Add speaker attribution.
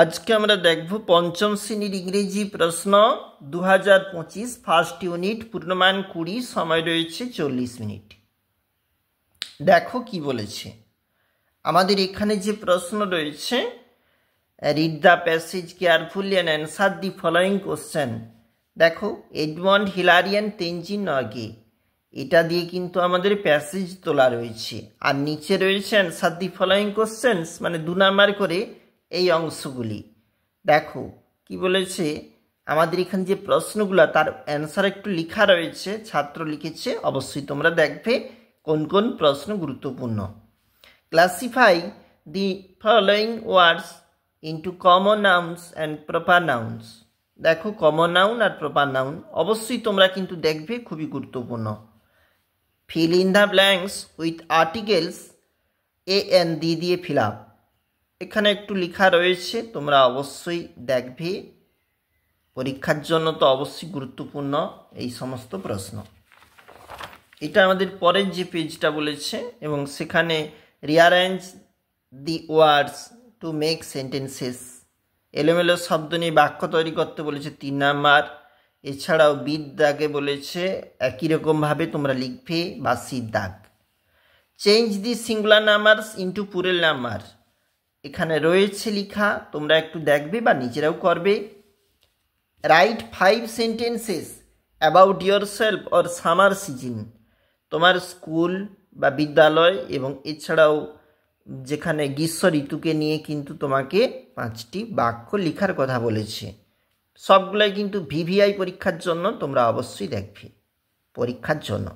Speaker 1: আজকে আমরা দেখব পঞ্চম শ্রেণীর ইংরেজি প্রশ্ন 2025 ফার্স্ট ইউনিট পূর্ণমান 20 সময় রয়েছে 40 মিনিট। দেখো কি বলেছে আমাদের এখানে যে প্রশ্ন রয়েছে, read the passage carefully and answer the following question. দেখো এডমন্ড হিলারিয়ান তেনজিং নরগে, এটা দিয়ে কিন্তু আমাদের প্যাসেজ তোলা রয়েছে, আর নিচে রয়েছে অ্যান্সার দি ফলোয়িং কোশ্চেন্স, মানে 2 নাম্বার করে এই অংশগুলি। দেখো কি বলেছে আমাদের এখানে যে প্রশ্নগুলো তার অ্যান্সার একটু লেখা রয়েছে, ছাত্র লিখেছে, অবশ্যই তোমরা দেখবে কোন কোন প্রশ্ন গুরুত্বপূর্ণ। Classify the following words into common nouns and proper nouns. দেখো কমন নাউন আর প্রপার নাউন অবশ্যই তোমরা কিন্তু দেখবে, খুবই গুরুত্বপূর্ণ। Fill in the blanks with articles A N দিয়ে ফিল আপ। এখানে একটু লেখা রয়েছে, তোমরা অবশ্যই দেখবে, পরীক্ষার জন্য তো অবশ্যই গুরুত্বপূর্ণ এই সমস্ত প্রশ্ন। এটা আমাদের পরের যে পেজটা বলেছে, এবং সেখানে rearrange the words to make sentences, এলোমেলো শব্দ নিয়ে বাক্য তৈরি করতে বলেছে 3 নাম্বার। এছাড়াও বিদ দাগে বলেছে একই রকমভাবে তোমরা লিখবে বাসির দাগ। Change the singular numbers into plural number, এখানে রয়েছে লেখা, তোমরা একটু দেখবে বা নিজেরাও করবে। Right 5 sentences about your self or summer season, তোমার স্কুল বা বিদ্যালয় এবং এছাড়াও যেখানে গ্রীষ্ম ঋতুকে নিয়ে কিন্তু তোমাকে 5টি বাক্য লেখার কথা বলেছে। সবগুলাই কিন্তু ভিভিআই পরীক্ষার জন্য তোমরা অবশ্যই দেখবে, পরীক্ষার জন্য।